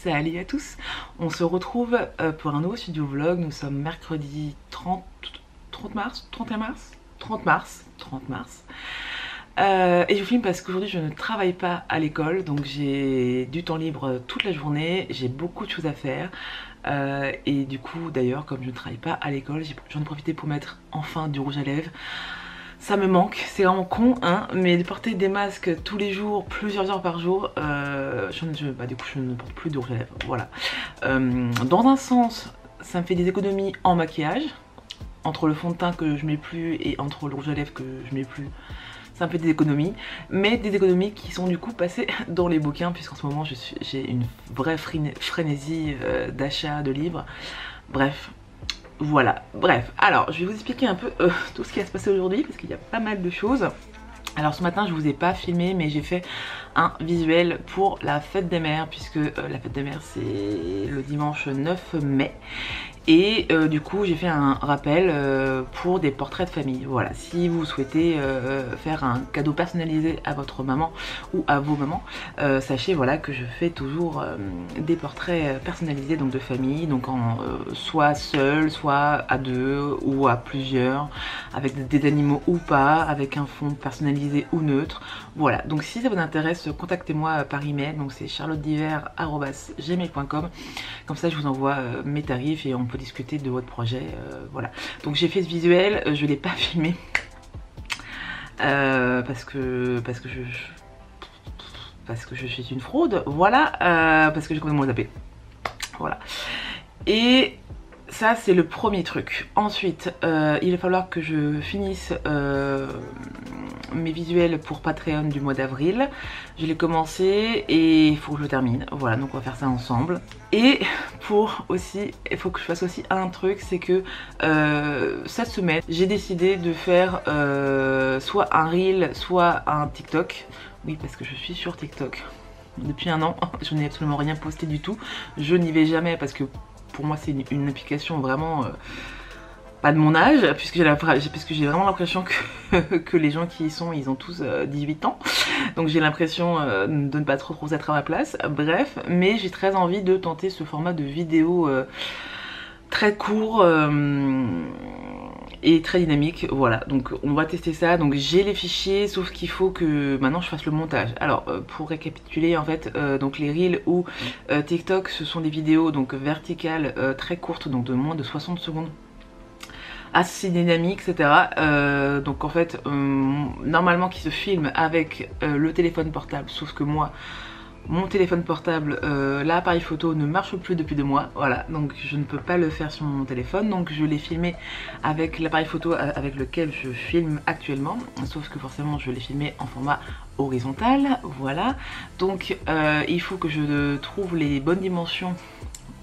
Salut à tous, on se retrouve pour un nouveau studio vlog. Nous sommes mercredi 30 mars, 31 mars 30 mars, 30 mars. Et je vous filme parce qu'aujourd'hui je ne travaille pas à l'école, donc j'ai du temps libre toute la journée, j'ai beaucoup de choses à faire. Et du coup d'ailleurs, comme je ne travaille pas à l'école, j'en ai profité pour mettre enfin du rouge à lèvres. Ça me manque, c'est vraiment con, hein, mais de porter des masques tous les jours, plusieurs heures par jour, du coup je ne porte plus de rouge à lèvres, voilà. Dans un sens, ça me fait des économies en maquillage, entre le fond de teint que je mets plus et entre le rouge à lèvres que je mets plus, ça me fait des économies, mais des économies qui sont du coup passées dans les bouquins, puisqu'en ce moment j'ai une vraie frénésie d'achat de livres, bref. Voilà, bref, alors je vais vous expliquer un peu tout ce qui va se passer aujourd'hui parce qu'il y a pas mal de choses. Alors ce matin je vous ai pas filmé, mais j'ai fait un visuel pour la fête des mères, puisque la fête des mères c'est le dimanche 9 mai. Et du coup j'ai fait un rappel pour des portraits de famille. Voilà, si vous souhaitez faire un cadeau personnalisé à votre maman ou à vos mamans, sachez voilà que je fais toujours des portraits personnalisés, donc de famille, donc soit seul, soit à deux ou à plusieurs, avec des animaux ou pas, avec un fond personnalisé ou neutre. Voilà, donc si ça vous intéresse, contactez-moi par email, donc c'est charlottediver@gmail.com. Comme ça je vous envoie mes tarifs et on peut discuter de votre projet, voilà. Donc j'ai fait ce visuel, je ne l'ai pas filmé parce que je suis une fraude, voilà, parce que j'ai complètement zappé, voilà. Et ça c'est le premier truc. Ensuite il va falloir que je finisse mes visuels pour Patreon du mois d'avril. Je l'ai commencé et il faut que je le termine, voilà, donc on va faire ça ensemble. Et pour aussi, il faut que je fasse aussi un truc, c'est que cette semaine j'ai décidé de faire soit un reel soit un TikTok. Oui, parce que je suis sur TikTok depuis un an, je n'ai absolument rien posté du tout, je n'y vais jamais parce que pour moi c'est une application vraiment pas de mon âge, puisque j'ai vraiment l'impression que les gens qui y sont, ils ont tous 18 ans, donc j'ai l'impression de ne pas trop être à ma place, bref, mais j'ai très envie de tenter ce format de vidéo très court et très dynamique, voilà, donc on va tester ça. Donc j'ai les fichiers, sauf qu'il faut que maintenant je fasse le montage. Alors pour récapituler, en fait, donc les reels ou TikTok, ce sont des vidéos donc verticales très courtes, donc de moins de 60 secondes, assez dynamique, etc. Donc en fait, normalement qui se filme avec le téléphone portable, sauf que moi, mon téléphone portable, l'appareil photo ne marche plus depuis 2 mois, voilà, donc je ne peux pas le faire sur mon téléphone, donc je l'ai filmé avec l'appareil photo avec lequel je filme actuellement, sauf que forcément je l'ai filmé en format horizontal, voilà, donc il faut que je trouve les bonnes dimensions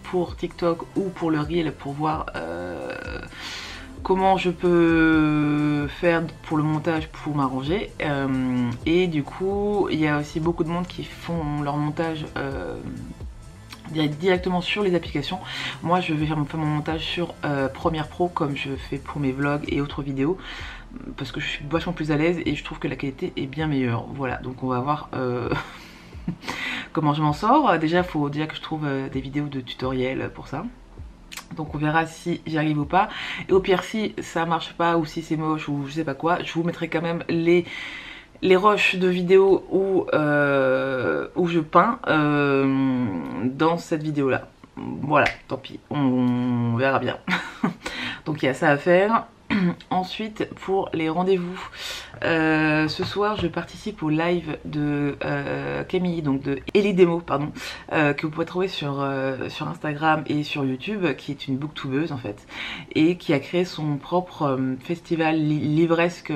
pour TikTok ou pour le reel pour voir comment je peux faire pour le montage pour m'arranger. Et du coup il y a aussi beaucoup de monde qui font leur montage directement sur les applications. Moi je vais faire mon montage sur Premiere Pro comme je fais pour mes vlogs et autres vidéos, parce que je suis vachement plus à l'aise et je trouve que la qualité est bien meilleure, voilà, donc on va voir comment je m'en sors. Déjà il faut que je trouve des vidéos de tutoriel pour ça. Donc on verra si j'y arrive ou pas. Et au pire, si ça marche pas ou si c'est moche ou je sais pas quoi, je vous mettrai quand même les rushs de vidéos où je peins dans cette vidéo là. Voilà, tant pis, on verra bien. Donc il y a ça à faire. Ensuite, pour les rendez-vous, ce soir je participe au live de Camille, donc de Ellie Demo, pardon, que vous pouvez trouver sur Instagram et sur YouTube, qui est une booktubeuse en fait, et qui a créé son propre festival livresque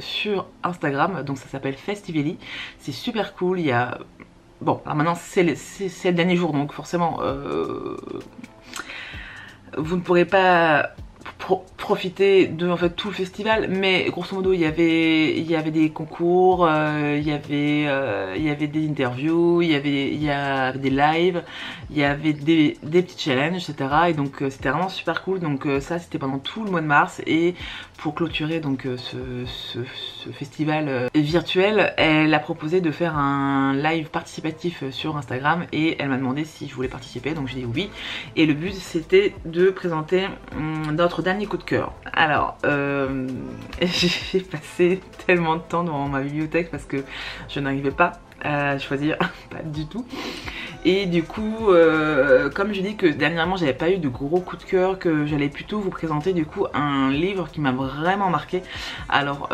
sur Instagram, donc ça s'appelle Festively. C'est super cool, il y a... Bon, alors maintenant c'est le dernier jour, donc forcément vous ne pourrez pas profité de en fait tout le festival, mais grosso modo il y avait des concours, il y avait des interviews, il y avait des lives, il y avait des petits challenges, etc. Et donc c'était vraiment super cool. Donc ça c'était pendant tout le mois de mars, et pour clôturer donc ce festival virtuel, elle a proposé de faire un live participatif sur Instagram, et elle m'a demandé si je voulais participer, donc j'ai dit oui. Et le but c'était de présenter notre dernier coup de cœur. Alors j'ai passé tellement de temps dans ma bibliothèque parce que je n'arrivais pas à choisir, pas du tout. Et du coup, comme je dis que dernièrement j'avais pas eu de gros coup de cœur, que j'allais plutôt vous présenter du coup un livre qui m'a vraiment marqué. Alors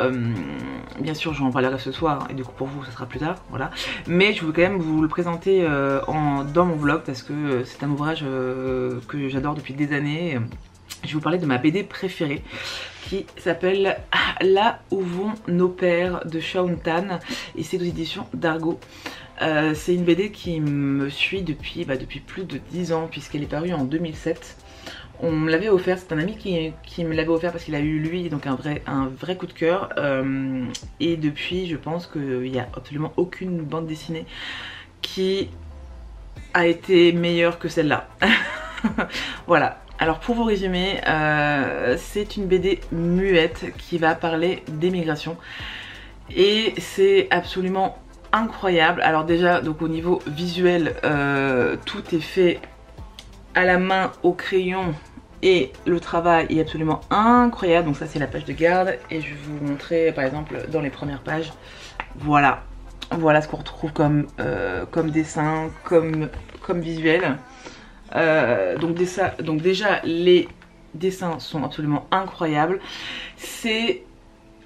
bien sûr j'en parlerai ce soir, et du coup pour vous ce sera plus tard, voilà. Mais je veux quand même vous le présenter dans mon vlog, parce que c'est un ouvrage que j'adore depuis des années. Je vais vous parler de ma BD préférée, qui s'appelle Là où vont nos pères de Shaun Tan, et c'est aux éditions d'Argo. C'est une BD qui me suit depuis plus de 10 ans, puisqu'elle est parue en 2007. On me l'avait offert, c'est un ami qui me l'avait offert parce qu'il a eu lui donc un vrai coup de cœur. Et depuis je pense qu'il n'y a absolument aucune bande dessinée qui a été meilleure que celle-là. Voilà. Alors pour vous résumer, c'est une BD muette qui va parler d'émigration, et c'est absolument incroyable. Alors déjà donc au niveau visuel, tout est fait à la main, au crayon, et le travail est absolument incroyable. Donc ça c'est la page de garde, et je vais vous montrer par exemple dans les premières pages. Voilà ce qu'on retrouve comme dessin, comme visuel. Donc déjà les dessins sont absolument incroyables, c'est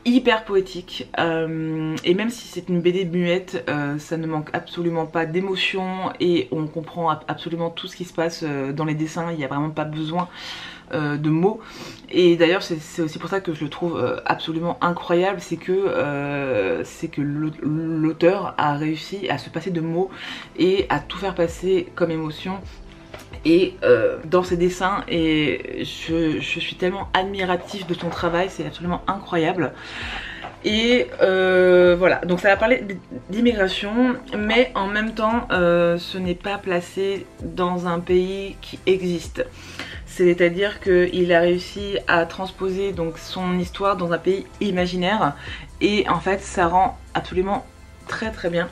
hyper poétique, et même si c'est une BD muette, ça ne manque absolument pas d'émotion, et on comprend absolument tout ce qui se passe dans les dessins. Il n'y a vraiment pas besoin de mots, et d'ailleurs c'est aussi pour ça que je le trouve absolument incroyable, c'est que l'auteur a réussi à se passer de mots et à tout faire passer comme émotion et dans ses dessins, et je suis tellement admiratif de son travail, c'est absolument incroyable. Et voilà, donc ça va parler d'immigration, mais en même temps ce n'est pas placé dans un pays qui existe. C'est-à-dire qu'il a réussi à transposer donc son histoire dans un pays imaginaire, et en fait ça rend absolument très bien,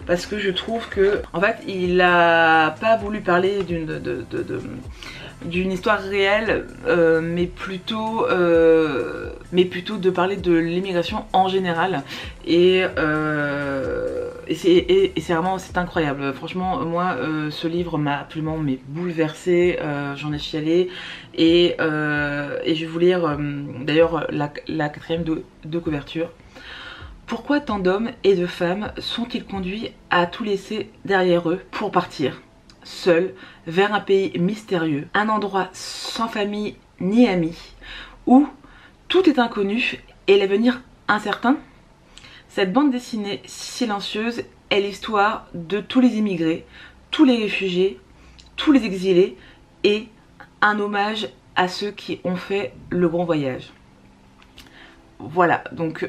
parce que je trouve que en fait il a pas voulu parler d'une histoire réelle, mais plutôt de parler de l'immigration en général, et c'est vraiment, c'est incroyable. Franchement moi ce livre m'a absolument bouleversée, j'en ai chialé, et je vais vous lire d'ailleurs la quatrième de couverture. Pourquoi tant d'hommes et de femmes sont-ils conduits à tout laisser derrière eux pour partir, seuls, vers un pays mystérieux, un endroit sans famille ni amis, où tout est inconnu et l'avenir incertain? Cette bande dessinée silencieuse est l'histoire de tous les immigrés, tous les réfugiés, tous les exilés, et un hommage à ceux qui ont fait le grand voyage. Voilà, donc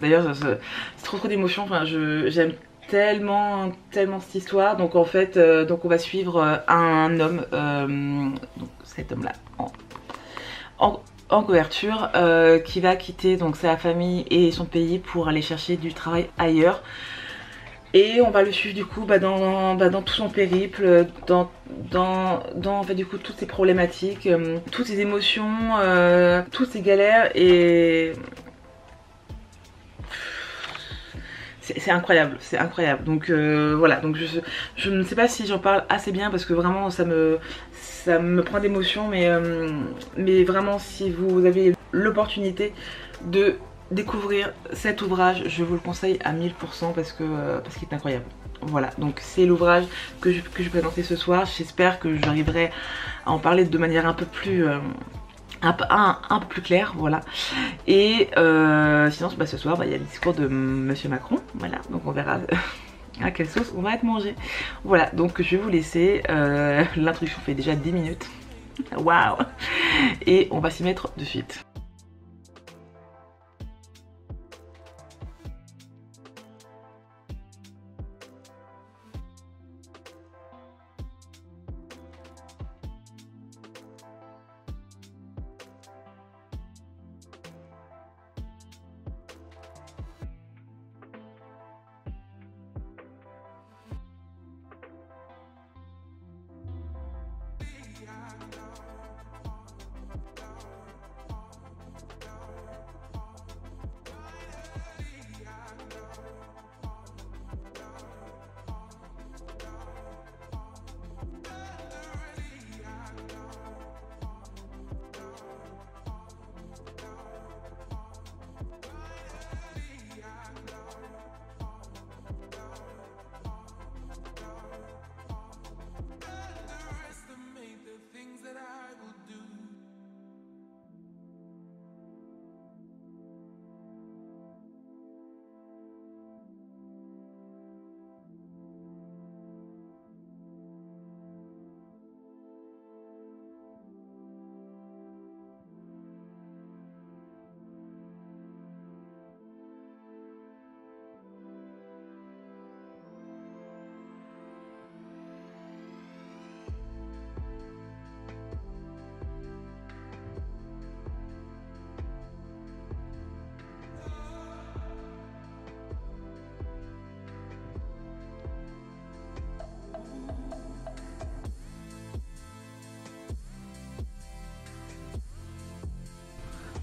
d'ailleurs c'est trop d'émotions, enfin, j'aime tellement cette histoire. Donc en fait donc on va suivre un homme, donc cet homme là en couverture, qui va quitter donc sa famille et son pays pour aller chercher du travail ailleurs. Et on va le suivre du coup dans tout son périple, dans en fait, du coup toutes ses problématiques, toutes ses émotions, toutes ses galères, et c'est incroyable, c'est incroyable. Donc voilà, donc je ne sais pas si j'en parle assez bien, parce que vraiment ça me prend d'émotion, mais vraiment si vous avez l'opportunité de découvrir cet ouvrage, je vous le conseille à 1000%, parce qu'il est incroyable. Voilà, donc c'est l'ouvrage que je présentais ce soir. J'espère que j'arriverai à en parler de manière un peu plus claire, voilà. Et sinon ce soir il y a le discours de Monsieur Macron, voilà, donc on verra à quelle sauce on va être mangé. Voilà, donc je vais vous laisser, l'introduction fait déjà 10 minutes. Waouh. et on va s'y mettre de suite.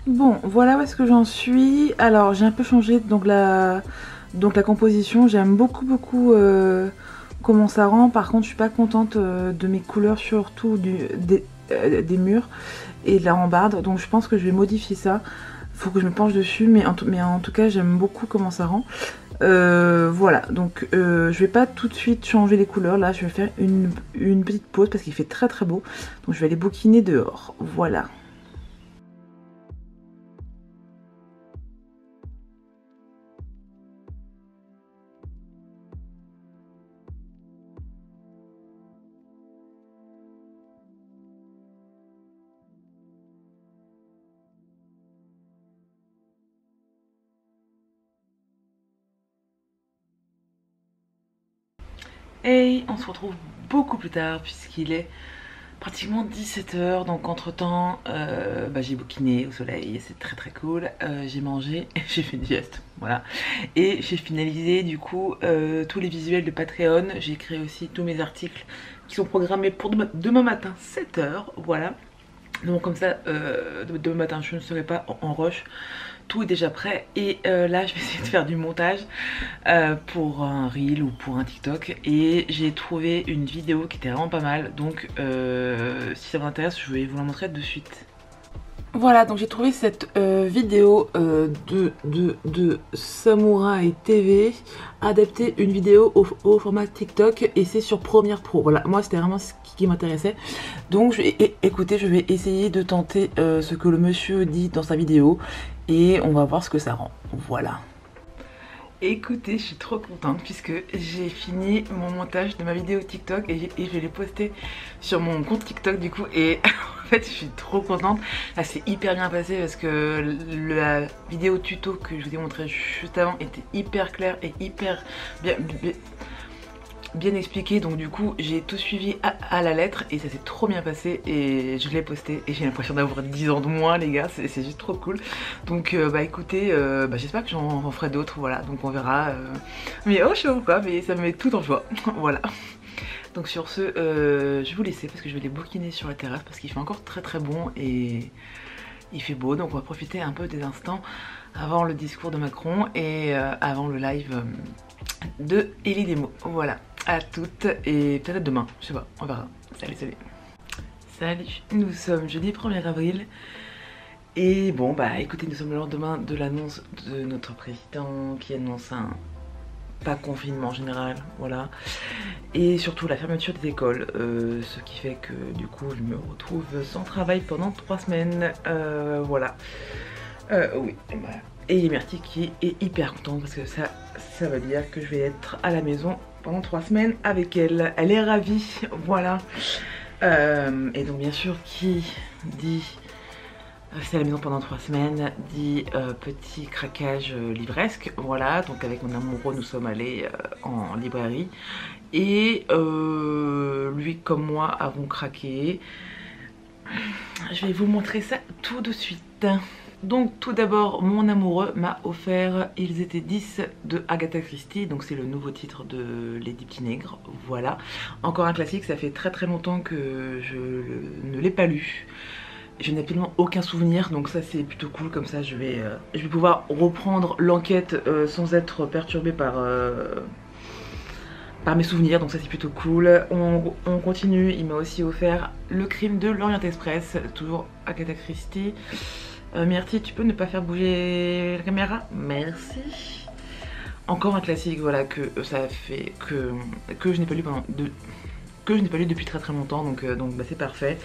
Bon, voilà où est-ce que j'en suis. Alors, j'ai un peu changé donc la composition. J'aime beaucoup comment ça rend. Par contre, je suis pas contente de mes couleurs, surtout des murs et de la rambarde. Donc, je pense que je vais modifier ça. Faut que je me penche dessus, mais en tout cas, j'aime beaucoup comment ça rend. Voilà, donc je vais pas tout de suite changer les couleurs. Là, je vais faire une petite pause parce qu'il fait très beau. Donc, je vais aller bouquiner dehors. Voilà. Et on se retrouve beaucoup plus tard puisqu'il est pratiquement 17 h. Donc entre temps j'ai bouquiné au soleil, c'est très cool. J'ai mangé, j'ai fait une sieste, voilà. Et j'ai finalisé du coup tous les visuels de Patreon. J'ai créé aussi tous mes articles qui sont programmés pour demain matin 7 h, voilà. Donc comme ça demain matin je ne serai pas en rush. Tout est déjà prêt et là je vais essayer de faire du montage pour un reel ou pour un TikTok, et j'ai trouvé une vidéo qui était vraiment pas mal, donc si ça vous intéresse je vais vous la montrer de suite. Voilà, donc j'ai trouvé cette vidéo de Samouraï TV, adapter une vidéo au format TikTok, et c'est sur Premiere Pro. Voilà, moi c'était vraiment ce qui m'intéressait. Donc écoutez, je vais essayer de tenter ce que le monsieur dit dans sa vidéo, et on va voir ce que ça rend. Voilà. Écoutez, je suis trop contente puisque j'ai fini mon montage de ma vidéo TikTok et je l'ai posté sur mon compte TikTok du coup, et en fait je suis trop contente. Là c'est hyper bien passé parce que la vidéo tuto que je vous ai montré juste avant était hyper claire et hyper bien expliqué, donc du coup j'ai tout suivi à la lettre et ça s'est trop bien passé, et je l'ai posté et j'ai l'impression d'avoir 10 ans de moins les gars, c'est juste trop cool. Donc écoutez, j'espère que j'en ferai d'autres, voilà, donc on verra, mais oh chaud quoi, mais ça me met tout en joie. Voilà, donc sur ce je vais vous laisser parce que je vais les bouquiner sur la terrasse parce qu'il fait encore très bon et il fait beau, donc on va profiter un peu des instants avant le discours de Macron et avant le live de Elie Demo. Voilà, à toutes et peut-être demain, je sais pas, on verra. Salut. Salut, nous sommes jeudi 1er avril et bon écoutez, nous sommes le lendemain de l'annonce de notre président qui annonce un pas confinement général, voilà, et surtout la fermeture des écoles, ce qui fait que du coup je me retrouve sans travail pendant 3 semaines, voilà. Oui, et Myrtille qui est hyper contente parce que ça veut dire que je vais être à la maison pendant 3 semaines avec elle. Elle est ravie, voilà. Et donc bien sûr qui dit rester à la maison pendant 3 semaines, dit petit craquage livresque. Voilà, donc avec mon amoureux nous sommes allés en librairie et lui comme moi avons craqué. Je vais vous montrer ça tout de suite. Donc tout d'abord, mon amoureux m'a offert Ils étaient 10 de Agatha Christie, donc c'est le nouveau titre de Lady Petitnègre, voilà. Encore un classique, ça fait très très longtemps que je ne l'ai pas lu. Je n'ai absolument aucun souvenir, donc ça c'est plutôt cool, comme ça je vais pouvoir reprendre l'enquête sans être perturbée par mes souvenirs, donc ça c'est plutôt cool. On continue, il m'a aussi offert Le crime de l'Orient Express, toujours Agatha Christie. Myrtille, tu peux ne pas faire bouger la caméra? Merci. Encore un classique, voilà, que ça fait que je n'ai pas lu depuis très très longtemps, donc bah, c'est parfait.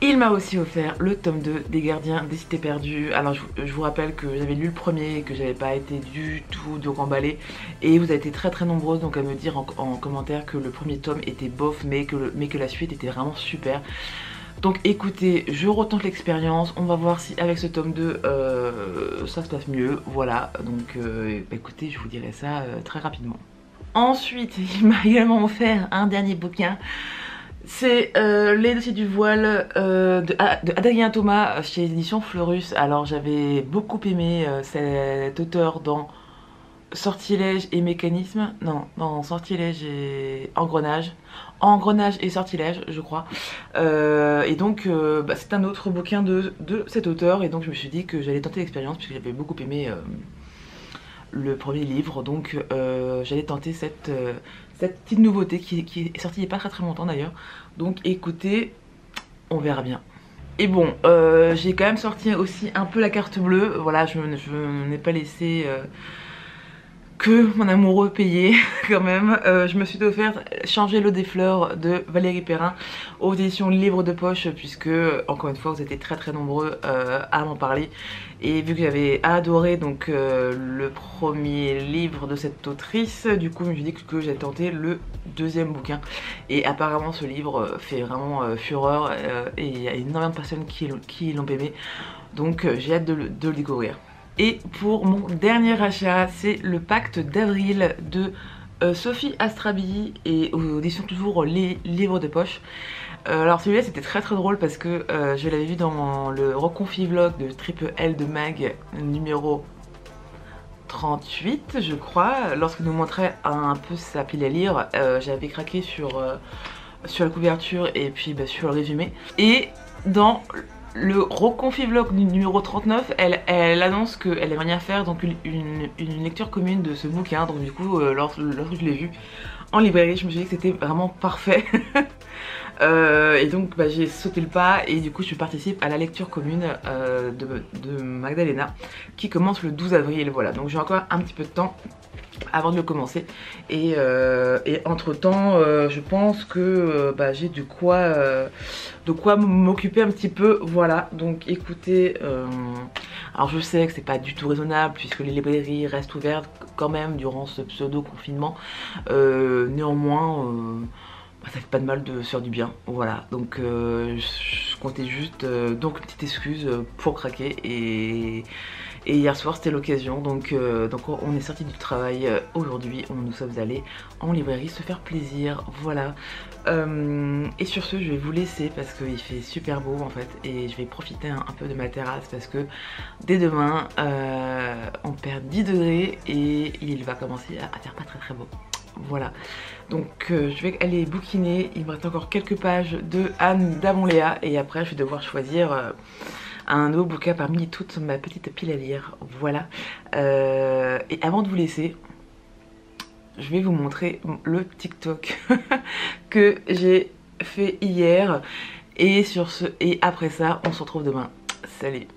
Il m'a aussi offert le tome 2 des Gardiens des Cités Perdues. Alors je vous rappelle que j'avais lu le premier et que j'avais pas été du tout emballée. Et vous avez été très très nombreuses donc à me dire en commentaire que le premier tome était bof mais que la suite était vraiment super. Donc écoutez, je retente l'expérience, on va voir si avec ce tome 2 ça se passe mieux, voilà. Donc bah, écoutez, je vous dirai ça très rapidement. Ensuite, il m'a également offert un dernier bouquin. C'est Les Dossiers du voile de Adrien Thomas chez Éditions Fleurus. Alors j'avais beaucoup aimé cet auteur dans Sortilège et Mécanisme. Non, dans Sortilège et Engrenage. Engrenage et Sortilège, je crois. Et donc bah, c'est un autre bouquin de cet auteur. Et donc je me suis dit que j'allais tenter l'expérience puisque j'avais beaucoup aimé le premier livre. Donc j'allais tenter cette petite nouveauté qui est sortie il n'y a pas très très longtemps d'ailleurs. Donc écoutez, on verra bien. Et bon, j'ai quand même sorti aussi un peu la carte bleue. Voilà, je n'ai pas laissé que mon amoureux payer quand même. Je me suis offert Changer l'eau des fleurs de Valérie Perrin aux éditions Livre de Poche, puisque encore une fois vous étiez très très nombreux à m'en parler. Et vu que j'avais adoré donc le premier livre de cette autrice, du coup je me suis dit que j'allais tenter le deuxième bouquin. Et apparemment ce livre fait vraiment fureur et il y a énormément de personnes qui l'ont aimé. Donc j'ai hâte de le découvrir. Et pour mon dernier achat, c'est le Pacte d'avril de Sophie Astrabi et aux éditions toujours Les Livres de Poche. Alors celui-là c'était très très drôle parce que je l'avais vu dans le Reconfi Vlog de Triple L de Mag numéro 38 je crois, lorsqu'il nous montrait un peu sa pile à lire. J'avais craqué sur la couverture et puis bah, sur le résumé. Et dans le Reconfi Vlog numéro 39, elle annonce qu'elle aimerait bien faire donc une lecture commune de ce bouquin. Donc du coup, lorsque je l'ai vu en librairie, je me suis dit que c'était vraiment parfait. Et donc bah, j'ai sauté le pas et du coup je participe à la lecture commune de Magdalena qui commence le 12 avril. Voilà, donc j'ai encore un petit peu de temps avant de le commencer et entre temps je pense que bah, j'ai de quoi m'occuper un petit peu, voilà. Donc écoutez, alors je sais que c'est pas du tout raisonnable puisque les librairies restent ouvertes quand même durant ce pseudo confinement, néanmoins bah, ça fait pas de mal de se faire du bien, voilà. Donc je comptais juste donc une petite excuse pour craquer et hier soir c'était l'occasion, donc on est sorti du travail aujourd'hui, nous sommes allés en librairie se faire plaisir, voilà. Et sur ce je vais vous laisser parce qu'il fait super beau en fait et je vais profiter un peu de ma terrasse parce que dès demain on perd 10 degrés et il va commencer à faire pas très très beau. Voilà, donc je vais aller bouquiner, il me reste encore quelques pages de Anne d'Avonléa et après je vais devoir choisir un nouveau bouquin parmi toute ma petite pile à lire, voilà. Et avant de vous laisser, je vais vous montrer le TikTok que j'ai fait hier et après ça on se retrouve demain, salut.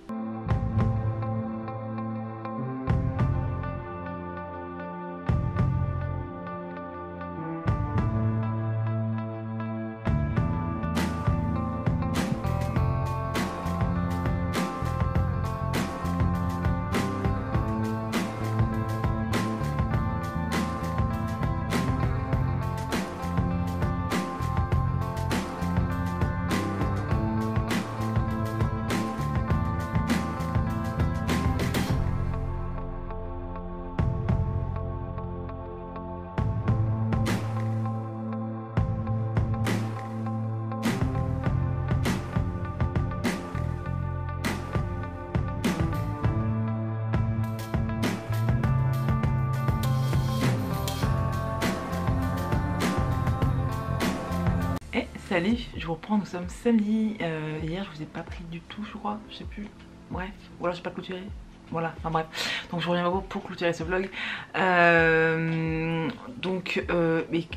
installée, je vous reprends, nous sommes samedi. Hier je vous ai pas pris du tout je crois, je sais plus, bref, ou alors j'ai pas clôturé. Voilà, enfin bref, donc je reviens à vous pour clôturer ce vlog.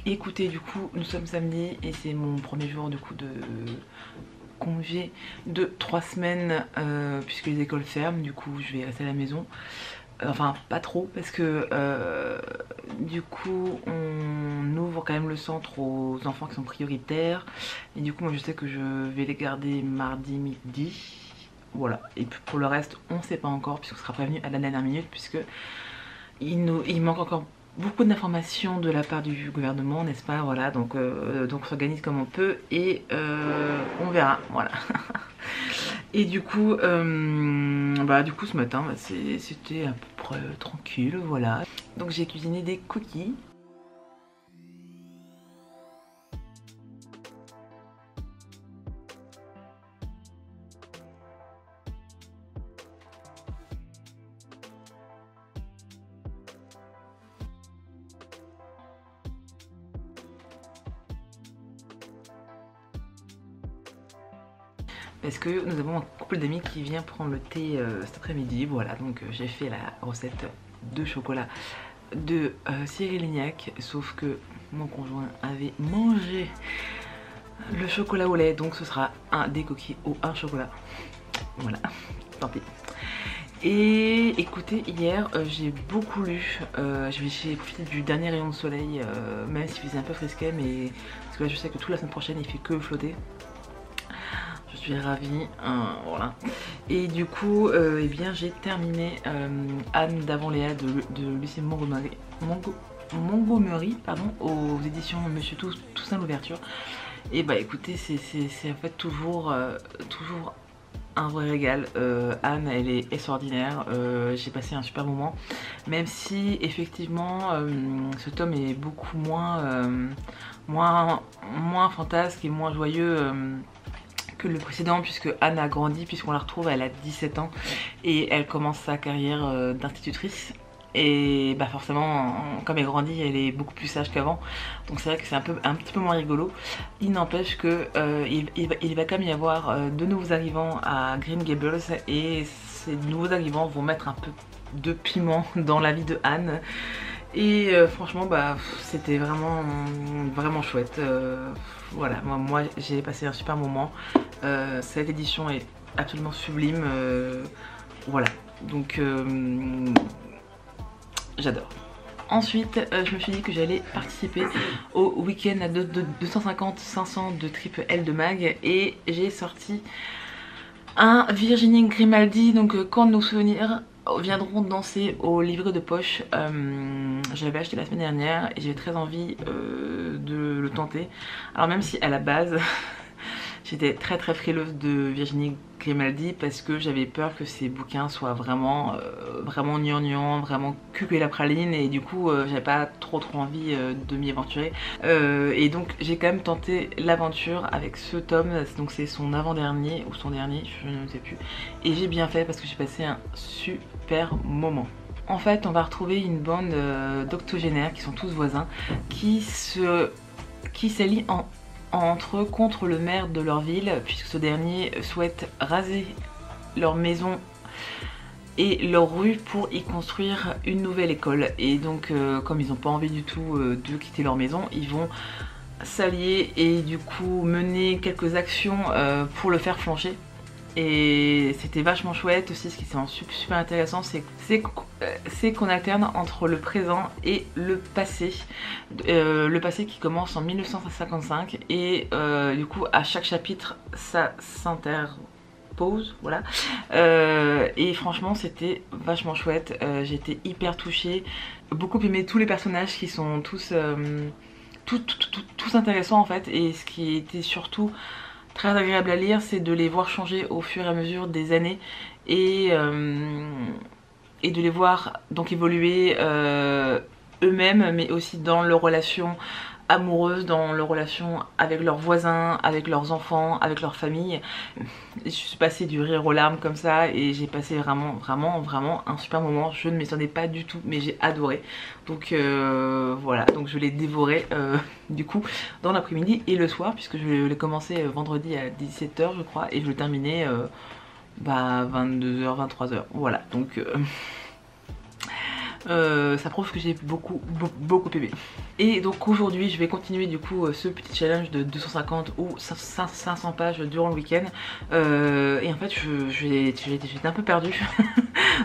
Écoutez, du coup nous sommes samedi et c'est mon premier jour du coup de congé de 3 semaines puisque les écoles ferment. Du coup je vais rester à la maison, enfin pas trop parce que du coup on ouvre quand même le centre aux enfants qui sont prioritaires et du coup moi je sais que je vais les garder mardi midi. Voilà, et puis pour le reste on ne sait pas encore puisqu'on sera prévenu à la dernière minute, puisque il manque encore beaucoup d'informations de la part du gouvernement, n'est-ce pas? Voilà, donc on s'organise comme on peut et on verra, voilà. Et du coup ce matin c'était à peu près tranquille, voilà. Donc j'ai cuisiné des cookies. Parce que nous avons un couple d'amis qui vient prendre le thé cet après-midi. Voilà, donc j'ai fait la recette de chocolat de Cyril Lignac. Sauf que mon conjoint avait mangé le chocolat au lait, donc ce sera des coquilles ou un chocolat. Voilà, tant pis. Et écoutez, hier j'ai beaucoup lu, j'ai profité du dernier rayon de soleil, même s'il faisait un peu frisquet, mais parce que là je sais que toute la semaine prochaine il fait que flotter. Je suis ravie, voilà. Et du coup, eh bien j'ai terminé Anne d'avant Léa de Lucie Montgomery, pardon, aux éditions Monsieur Toussaint l'ouverture. Et bah écoutez, c'est en fait toujours un vrai régal. Anne elle est extraordinaire, j'ai passé un super moment, même si effectivement ce tome est beaucoup moins fantasque et moins joyeux que le précédent, puisque Anne a grandi, puisqu'on la retrouve, elle a 17 ans et elle commence sa carrière d'institutrice. Et bah forcément, comme elle grandit, elle est beaucoup plus sage qu'avant. Donc c'est vrai que c'est un petit peu moins rigolo. Il n'empêche que il va quand même y avoir de nouveaux arrivants à Green Gables. Et ces nouveaux arrivants vont mettre un peu de piment dans la vie de Anne. Et franchement bah c'était vraiment chouette. Voilà, moi j'ai passé un super moment. Cette édition est absolument sublime. Voilà, donc j'adore. Ensuite, je me suis dit que j'allais participer au week-end à 250-500 de Triple L de Mag. Et j'ai sorti un Virginie Grimaldi, donc quand nos souvenirs viendront danser au livret de poche. J'avais acheté la semaine dernière et j'ai très envie de le tenter. Alors même si à la base j'étais très frileuse de Virginie Grimaldi, parce que j'avais peur que ces bouquins soient vraiment gnangnan, vraiment cul la praline, et du coup j'avais pas trop envie de m'y aventurer. Et donc j'ai quand même tenté l'aventure avec ce tome, donc c'est son avant-dernier ou son dernier, je ne sais plus. Et j'ai bien fait parce que j'ai passé un super moment. En fait on va retrouver une bande d'octogénaires qui sont tous voisins, qui s'allient entre eux contre le maire de leur ville, puisque ce dernier souhaite raser leur maison et leur rue pour y construire une nouvelle école. Et donc comme ils n'ont pas envie du tout de quitter leur maison, ils vont s'allier et du coup mener quelques actions pour le faire flancher. Et c'était vachement chouette aussi. Ce qui est super intéressant, c'est qu'on alterne entre le présent et le passé. Le passé qui commence en 1955 et du coup à chaque chapitre ça s'interpose, voilà. Et franchement c'était vachement chouette. J'étais hyper touchée, beaucoup aimé tous les personnages qui sont tous intéressants en fait. Et ce qui était surtout très agréable à lire, c'est de les voir changer au fur et à mesure des années et de les voir donc évoluer eux-mêmes, mais aussi dans leur relation amoureuses dans leur relation avec leurs voisins, avec leurs enfants, avec leur famille. Je suis passée du rire aux larmes comme ça et j'ai passé vraiment un super moment. Je ne m'y attendais pas du tout mais j'ai adoré. Donc voilà, donc je l'ai dévoré du coup dans l'après-midi et le soir puisque je l'ai commencé vendredi à 17 h je crois et je l'ai terminé 22 h 23 h. Voilà, donc ça prouve que j'ai beaucoup aimé. Et donc aujourd'hui je vais continuer du coup ce petit challenge de 250 ou 500 pages durant le week-end. Et en fait j'étais un peu perdue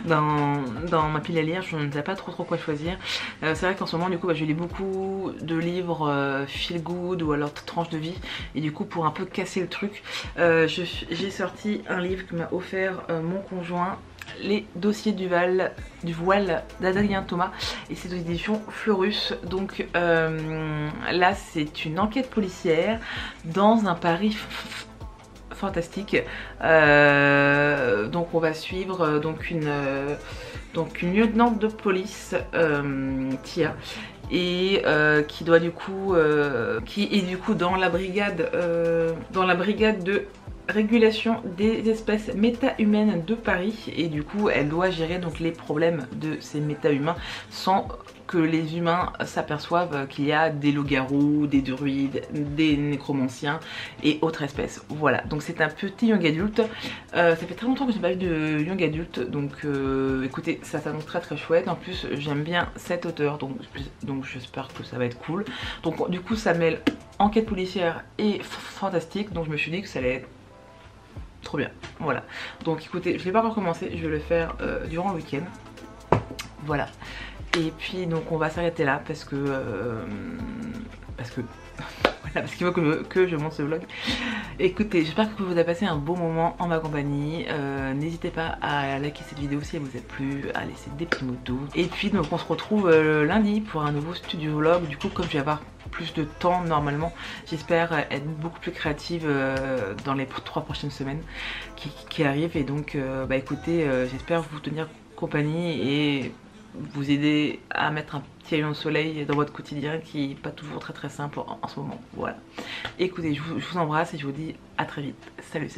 dans ma pile à lire, je ne savais pas trop quoi choisir. C'est vrai qu'en ce moment du coup je lis beaucoup de livres feel good ou alors tranches de vie. Et du coup pour un peu casser le truc, j'ai sorti un livre que m'a offert mon conjoint, Les dossiers du voile d'Adrien Thomas, et c'est aux éditions Fleurus. Donc là c'est une enquête policière dans un Paris fantastique. Donc on va suivre donc une lieutenant de police, Tia, et qui doit du coup qui est du coup dans la brigade de régulation des espèces méta-humaines de Paris, et du coup elle doit gérer donc les problèmes de ces méta-humains sans que les humains s'aperçoivent qu'il y a des loups-garous, des druides, des nécromanciens et autres espèces. Voilà, donc c'est un petit young adulte. Ça fait très longtemps que j'ai pas vu de young adulte, donc écoutez, ça s'annonce très chouette. En plus j'aime bien cet auteur, donc j'espère que ça va être cool. Donc du coup ça mêle enquête policière et fantastique, donc je me suis dit que ça allait être trop bien. Voilà, donc écoutez, je l'ai pas encore commencé, je vais le faire durant le week-end. Voilà, et puis donc on va s'arrêter là parce que voilà, parce qu'il faut que je monte ce vlog. Écoutez, j'espère que vous avez passé un bon moment en ma compagnie. N'hésitez pas à liker cette vidéo si elle vous a plu, à laisser des petits mots doux. Et puis donc on se retrouve lundi pour un nouveau studio vlog. Du coup comme je vais avoir plus de temps normalement, j'espère être beaucoup plus créative dans les 3 prochaines semaines qui arrivent. Et donc bah écoutez, j'espère vous tenir compagnie et vous aider à mettre un petit rayon de soleil dans votre quotidien qui n'est pas toujours très simple en ce moment. Voilà. Écoutez, je vous embrasse et je vous dis à très vite. Salut.